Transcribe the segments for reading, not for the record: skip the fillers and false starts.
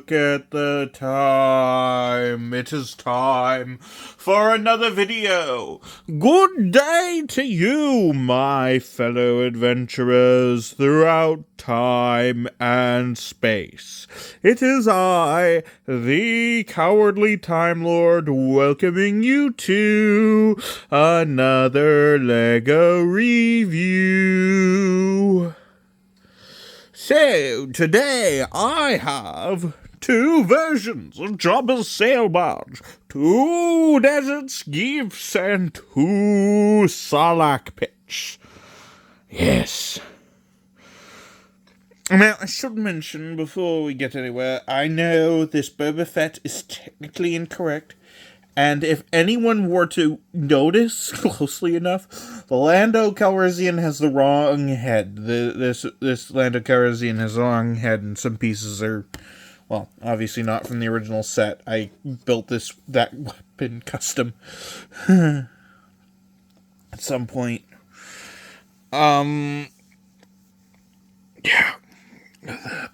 look at the time. It is time for another video. Good day to you, my fellow adventurers throughout time and space. It is I, the Cowardly Time Lord, welcoming you to another LEGO review. So, today I have two versions of Jabba's sail barge, two Desert Skiffs, and two Sarlacc pits. Yes. Now, I should mention before we get anywhere, I know this Boba Fett is technically incorrect, and if anyone were to notice closely enough, the Lando Calrissian has the wrong head. This Lando Calrissian has the wrong head, and some pieces are, well, obviously not from the original set. I built that weapon custom at some point. Yeah.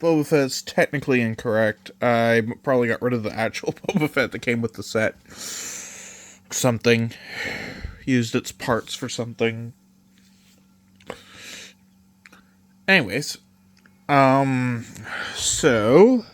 Boba Fett's technically incorrect. I probably got rid of the actual Boba Fett that came with the set. Something. Used its parts for something. Anyways. So.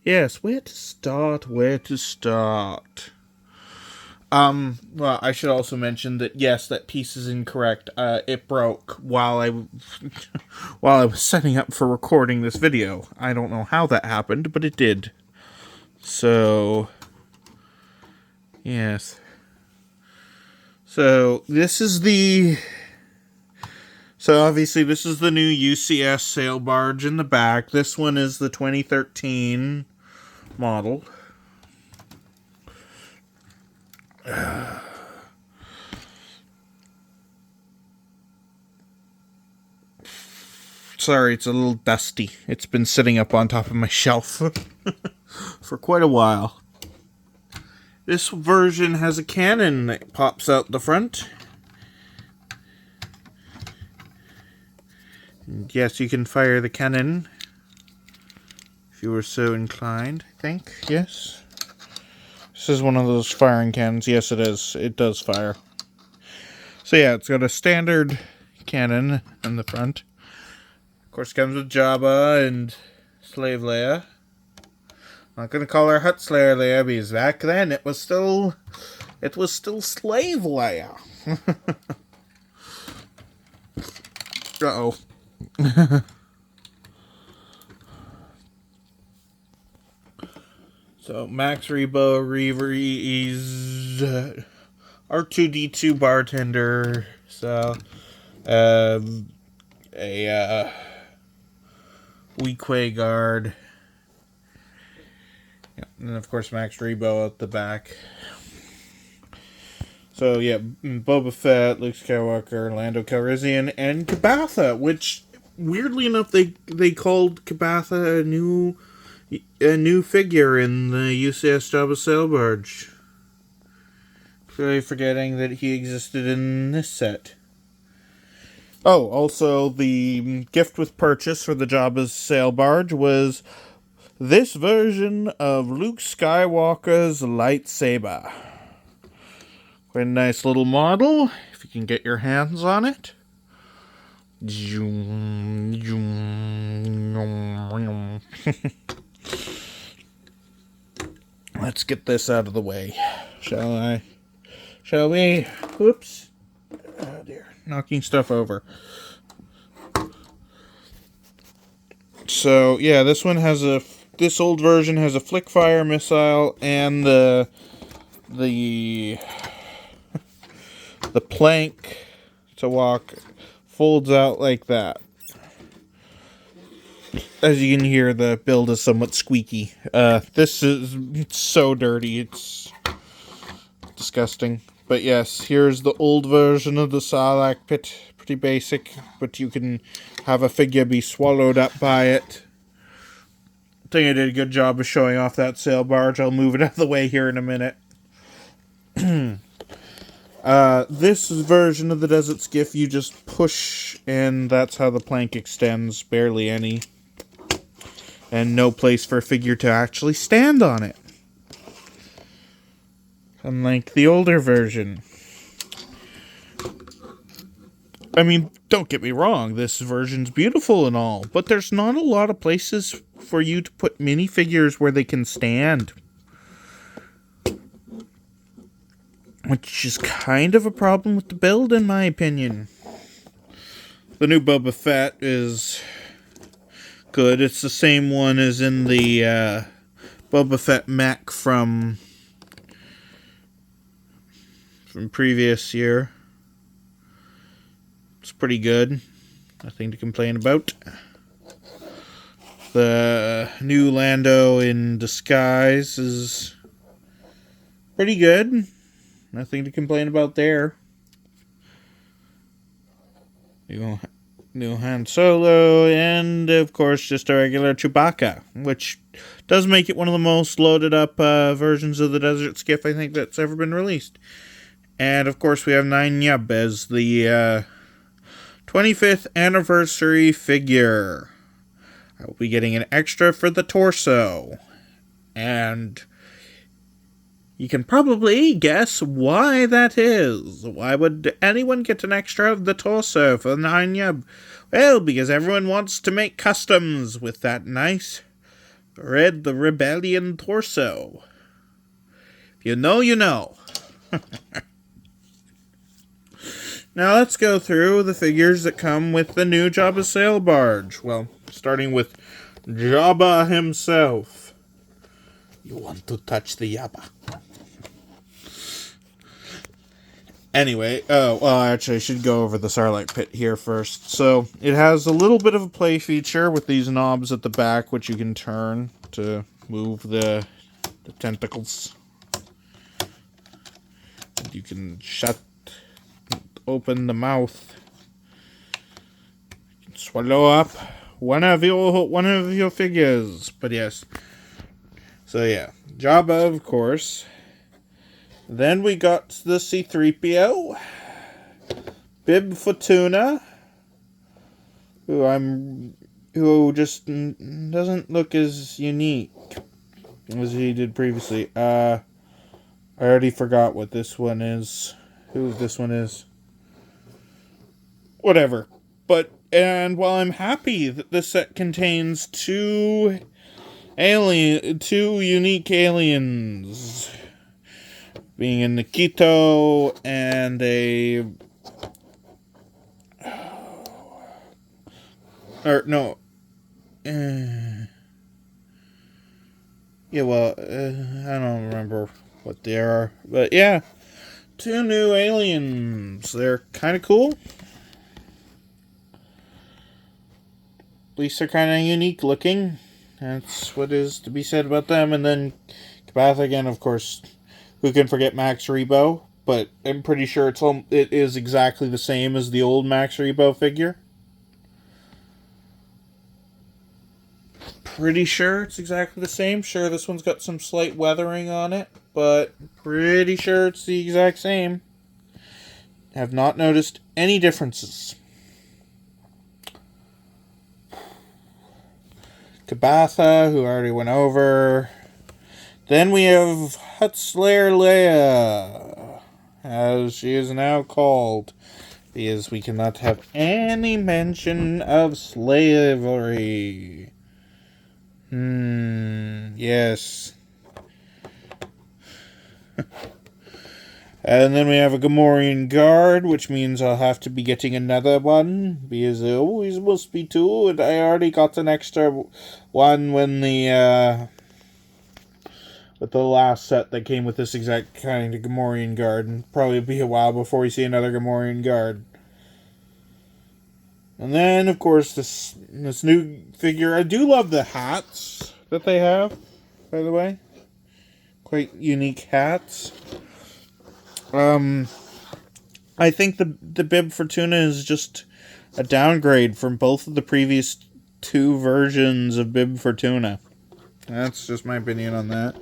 Yes, where to start? Well, I should also mention that, yes, that piece is incorrect. It broke while I was setting up for recording this video. I don't know how that happened, but it did. So, yes. So, obviously this is the new UCS sail barge in the back. This one is the 2013 model. Sorry, it's a little dusty. It's been sitting up on top of my shelf for quite a while. This version has a cannon that pops out the front. And yes, you can fire the cannon if you were so inclined, I think. Yes. This is one of those firing cannons. Yes, it is. It does fire. So yeah, it's got a standard cannon in the front. Of course, it comes with Jabba and Slave Leia. I'm not going to call her Hut Slayer Leia because back then it was still Slave Leia. Uh-oh. So, Max Rebo Reeves, R2-D2 bartender, so, a Weequay guard, yeah, and of course Max Rebo at the back. So, yeah, Boba Fett, Luke Skywalker, Lando Calrissian, and Kabatha, which, weirdly enough, they called Kabatha a new figure in the UCS Jabba sail barge. Clearly forgetting that he existed in this set. Oh, also the gift with purchase for the Jabba's sail barge was this version of Luke Skywalker's lightsaber. Quite a nice little model, if you can get your hands on it. Let's get this out of the way, shall we? Whoops. Oh dear. Knocking stuff over. So, yeah, this old version has a flick fire missile, and the plank to walk folds out like that. As you can hear, the build is somewhat squeaky. This is so dirty, it's disgusting. But yes, here's the old version of the Sarlacc pit. Pretty basic, but you can have a figure be swallowed up by it. I think I did a good job of showing off that sail barge. I'll move it out of the way here in a minute. This version of the Desert Skiff, you just push, and that's how the plank extends. Barely any. and no place for a figure to actually stand on it. Unlike the older version. I mean, don't get me wrong, this version's beautiful and all, but there's not a lot of places for you to put minifigures where they can stand. Which is kind of a problem with the build, in my opinion. The new Boba Fett is good. It's the same one as in the Boba Fett mech from previous year. It's pretty good. Nothing to complain about. The new Lando in disguise is pretty good. Nothing to complain about there. New Han Solo, and of course just a regular Chewbacca, which does make it one of the most loaded up versions of the Desert Skiff I think that's ever been released. And of course we have Nine Yub as the 25th anniversary figure. I will be getting an extra for the torso. And you can probably guess why that is. Why would anyone get an extra of the torso for 9 Yub? Well, because everyone wants to make customs with that nice Red the Rebellion torso. If you know, you know. Now let's go through the figures that come with the new Jabba sail barge. Well, starting with Jabba himself. You want to touch the Jabba. Anyway, actually I should go over the Sarlacc pit here first. So, it has a little bit of a play feature with these knobs at the back, which you can turn to move the tentacles. And you can open the mouth. You can swallow up one of your figures. But yes. So yeah, Jabba, of course. Then we got the C-3PO, Bib Fortuna, who just doesn't look as unique as he did previously. I already forgot what this one is. Who this one is. Whatever. And while I'm happy that this set contains two unique aliens, being a Nikito and a... Or, no. Yeah, well, I don't remember what they are. But, yeah. Two new aliens. They're kind of cool. At least they're kind of unique looking. That's what is to be said about them. And then Cabatha again, of course. Who can forget Max Rebo? But I'm pretty sure it is exactly the same as the old Max Rebo figure. Pretty sure it's exactly the same. Sure, this one's got some slight weathering on it, but pretty sure it's the exact same. Have not noticed any differences. Cabatha, who I already went over. Then we have Hutt Slayer Leia, as she is now called, because we cannot have any mention of slavery. Yes. And then we have a Gamorrean guard, which means I'll have to be getting another one, because there always must be two, and I already got an extra one when with the last set that came with this exact kind of Gamorrean guard, and probably be a while before we see another Gamorrean guard. And then, of course, this new figure. I do love the hats that they have, by the way. Quite unique hats. I think the Bib Fortuna is just a downgrade from both of the previous two versions of Bib Fortuna. That's just my opinion on that.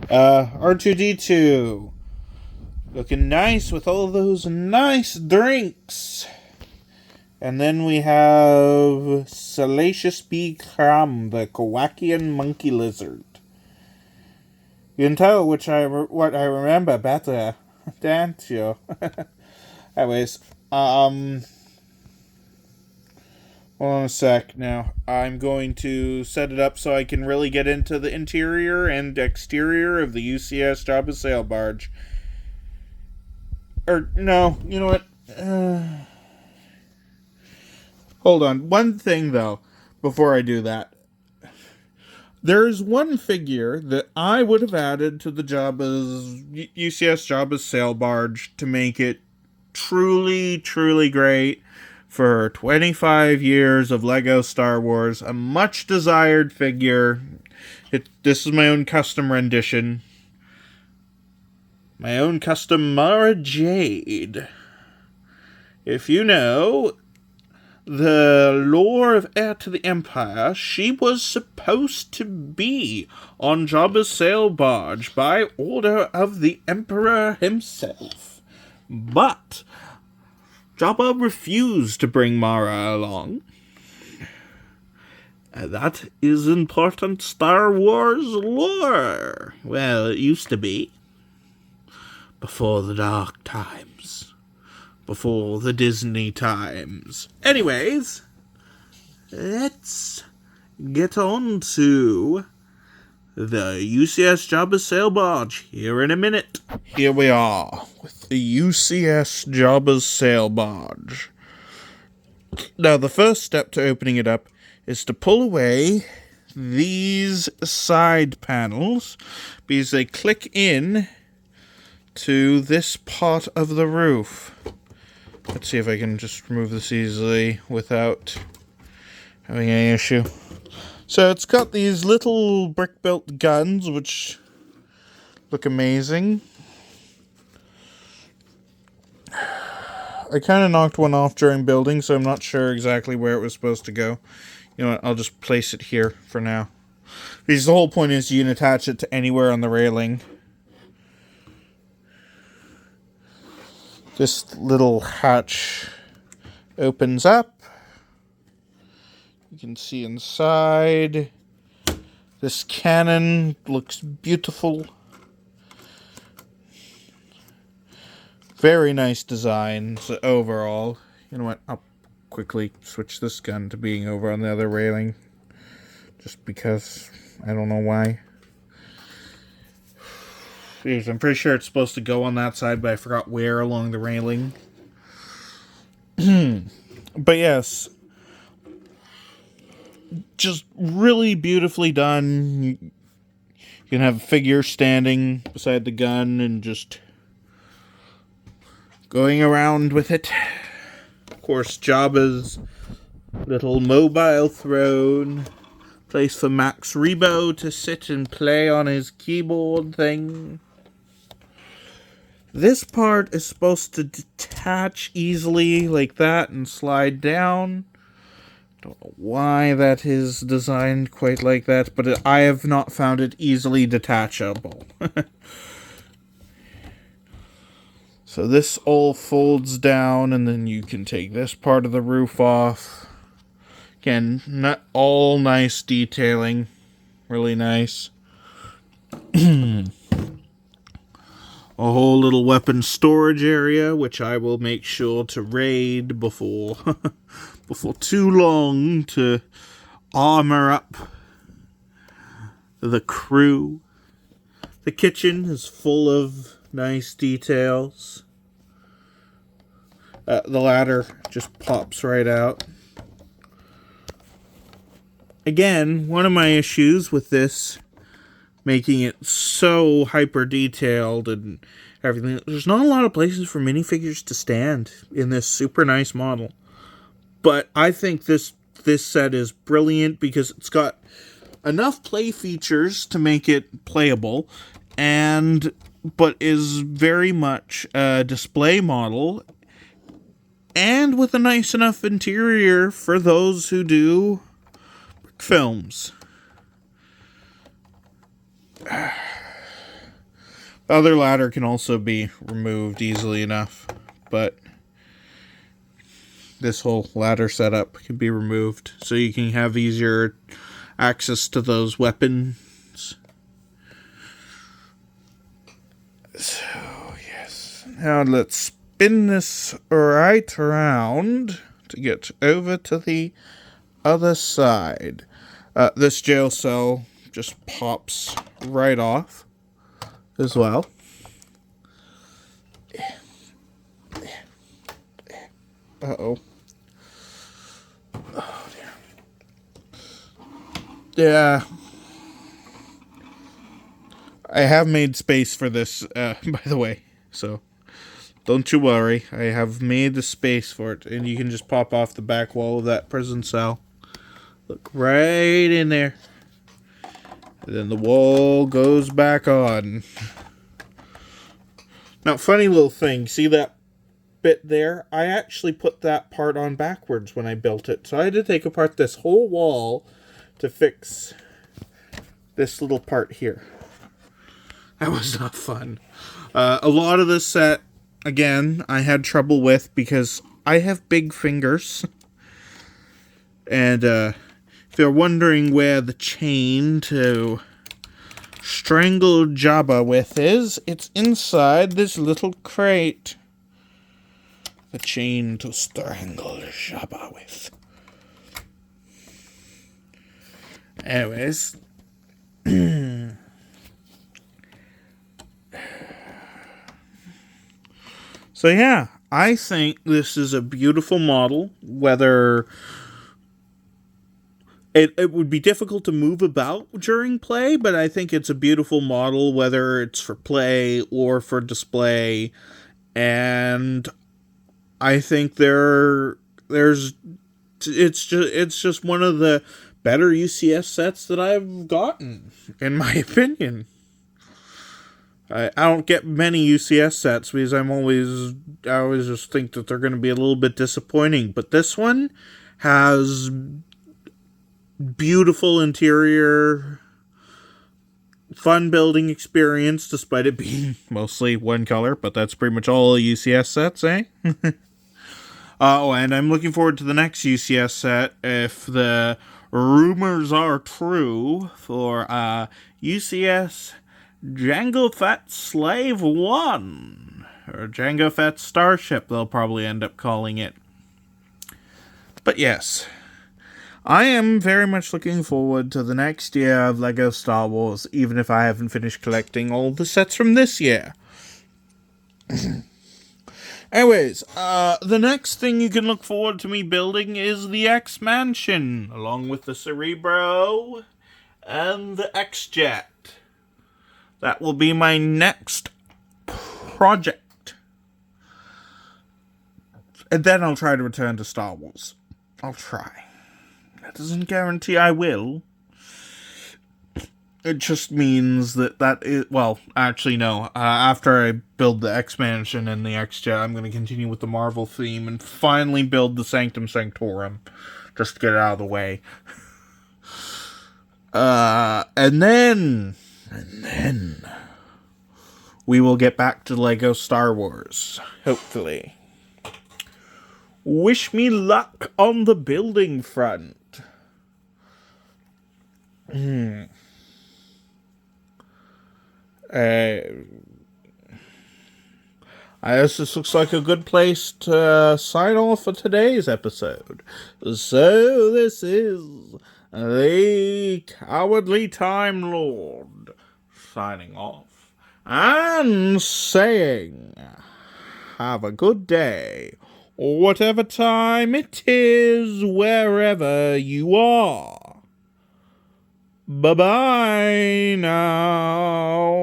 R2-D2. Looking nice with all those nice drinks. And then we have Salacious B. Cram, the Kowakian monkey lizard. You can tell what I remember better, can't you? Anyways, hold on a sec now. I'm going to set it up so I can really get into the interior and exterior of the UCS Jabba sail barge. Or, no, you know what? Hold on. One thing, though, before I do that. There's one figure that I would have added to the UCS Jabba's sail barge to make it truly, truly great for 25 years of LEGO Star Wars. A much desired figure. This is my own custom rendition. My own custom Mara Jade. If you know the lore of Heir to the Empire, she was supposed to be on Jabba's sail barge by order of the Emperor himself. But Jabba refused to bring Mara along. That is important Star Wars lore. Well, it used to be. Before the dark times. Before the Disney times. Anyways, let's get on to the UCS Jabba sail barge here in a minute. Here we are with the UCS Jabba's sail barge. Now, the first step to opening it up is to pull away these side panels because they click in to this part of the roof. Let's see if I can just remove this easily without having any issue. So it's got these little brick-built guns, which look amazing. I kind of knocked one off during building, so I'm not sure exactly where it was supposed to go. You know what, I'll just place it here for now. Because the whole point is you can attach it to anywhere on the railing. This little hatch opens up. You can see inside. This cannon looks beautiful. Very nice designs overall. You know what? I'll quickly switch this gun to being over on the other railing. Just because. I don't know why. Jeez, I'm pretty sure it's supposed to go on that side, but I forgot where along the railing. But yes. Just really beautifully done. You can have a figure standing beside the gun and just going around with it. Of course, Jabba's little mobile throne. Place for Max Rebo to sit and play on his keyboard thing. This part is supposed to detach easily like that and slide down. Don't know why that is designed quite like that, but I have not found it easily detachable. So this all folds down, and then you can take this part of the roof off. Again, not all nice detailing. Really nice. A whole little weapon storage area, which I will make sure to raid before too long to armor up the crew. The kitchen is full of nice details. The ladder just pops right out. Again, one of my issues with this making it so hyper detailed and everything, there's not a lot of places for minifigures to stand in this super nice model. But I think this set is brilliant because it's got enough play features to make it playable, but is very much a display model, and with a nice enough interior for those who do films. The other ladder can also be removed easily enough, but this whole ladder setup can be removed, so you can have easier access to those weapons. So, yes. Now let's spin this right around to get over to the other side. This jail cell just pops right off as well. Uh-oh. Oh, dear. Yeah. I have made space for this, by the way. So, don't you worry. I have made the space for it. And you can just pop off the back wall of that prison cell. Look right in there. And then the wall goes back on. Now, funny little thing. See that bit there? I actually put that part on backwards when I built it. So I had to take apart this whole wall to fix this little part here. That was not fun. A lot of this set, again, I had trouble with because I have big fingers. And if you're wondering where the chain to strangle Jabba with is, it's inside this little crate. The chain to strangle Jabba with. Anyways. So yeah, I think this is a beautiful model. Whether it would be difficult to move about during play, but I think it's a beautiful model, whether it's for play or for display. And I think it's just one of the better UCS sets that I've gotten, in my opinion. I don't get many UCS sets because I always just think that they're going to be a little bit disappointing. But this one has beautiful interior, fun building experience, despite it being mostly one color. But that's pretty much all UCS sets, eh? And I'm looking forward to the next UCS set, if the rumors are true, for UCS Jango Fett Slave 1, or Jango Fett Starship, they'll probably end up calling it. But yes, I am very much looking forward to the next year of LEGO Star Wars, even if I haven't finished collecting all the sets from this year. Anyways, the next thing you can look forward to me building is the X-Mansion, along with the Cerebro and the X-Jet. That will be my next project. And then I'll try to return to Star Wars. I'll try. That doesn't guarantee I will. It just means that is... Well, actually, no. After I build the X-Mansion and the X-Jet, I'm going to continue with the Marvel theme and finally build the Sanctum Sanctorum. Just to get it out of the way. And then we will get back to LEGO Star Wars. Hopefully. Wish me luck on the building front. I guess this looks like a good place to sign off for today's episode. So this is the Cowardly Time Lord signing off and saying, have a good day, whatever time it is, wherever you are. Bye-bye now.